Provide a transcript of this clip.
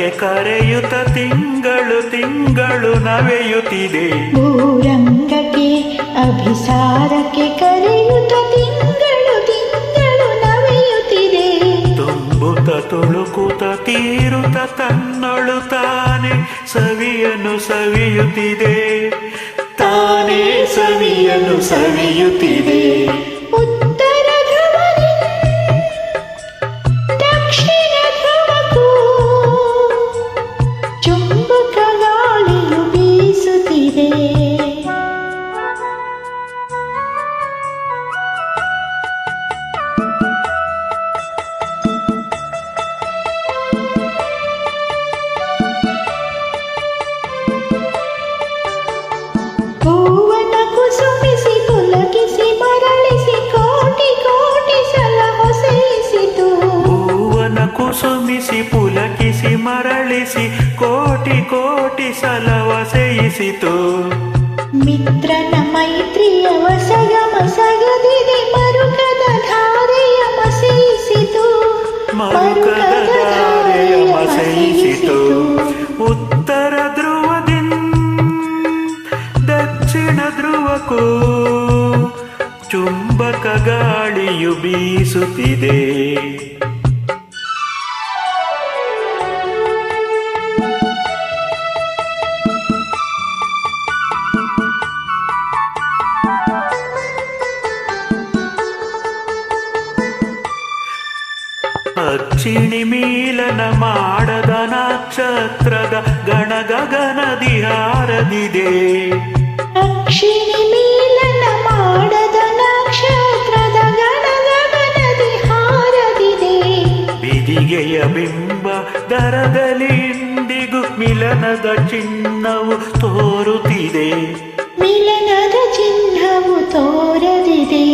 ಭೂರಂಗಕ್ಕೆ ಕರೆಯುತ್ತ ತಿಂಗಳು ತಿಂಗಳು ನವೆಯುತ್ತಿದೆ. ಭೂರಂಗಕ್ಕೆ ಅಭಿಸಾರಕ್ಕೆ ಕರೆಯುತ್ತ ತಿಂಗಳು ತಿಂಗಳು ನವೆಯುತ್ತಿದೆ. ತುಂಬುತ್ತ ತುಳುಕುತ್ತ ತೀರುತ್ತ ತನ್ನೊಳು ತಾನೆ ಸವಿಯನ್ನು ಸವಿಯುತ್ತಿದೆ. ತಾನೇ ಸವಿಯನ್ನು ಸವಿಯುತ್ತಿದೆ. ಉತ್ತರ ಧ್ರುವದಿಂದ ದಕ್ಷಿಣ ಧ್ರುವಕ್ಕೂ ಚುಂಬಕ ಗಾಳಿಯು ಬೀಸುತ್ತಿದೆ. ಹೂವನ ಕುಸುಮಿಸಿ ಪುಲಕಿಸಿ ಮರಳಿಸಿ ಕೋಟಿ ಕೋಟಿ ಸಲ ಹೊಸೆಯಿಸಿತು. ಹೂವನ ಕುಸುಮಿಸಿ ಪುಲಕಿಸಿ ಮರಳಿಸಿ ಕೋಟಿ ಕೋಟಿ ಸಲ ವಸೆಯಿಸಿತು. ಮಿತ್ರನ ಮೈತ್ರಿಯ ವಸಗ ಮಸಗದಿದೆ ಮರುಕದ ಧಾರೆಯ ಮಸೆಯಿಸಿತು. ಮರುಕದ ಧಾರೆಯ ಮಸೆಯಿಸಿತು. ಉತ್ತರ ಧ್ರುವದಿಂದ ದಕ್ಷಿಣ ಧ್ರುವಕ್ಕೂ ಚುಂಬಕ ಗಾಳಿಯು ಬೀಸುತ್ತಿದೆ. ಅಕ್ಷಿಣಿ ಮೀಲನ ಮಾಡದ ನಕ್ಷತ್ರದ ಗಣ ಗಗನದಿ ಹಾರದಿದೆ. ಅಕ್ಷಿಣಿ ಮೀಲನ ಮಾಡದ ನಕ್ಷತ್ರದ ಗಣ ಗಗನದಿ ಹಾರದಿದೆ. ಬಿದಿಗೆಯ ಬಿಂಬ ದರದಲ್ಲಿ ಇಂದಿಗೂ ಮಿಲನದ ಚಿಹ್ನವು ತೋರುತ್ತಿದೆ. ಮಿಲನದ ಚಿಹ್ನವು ತೋರದಿದೆ.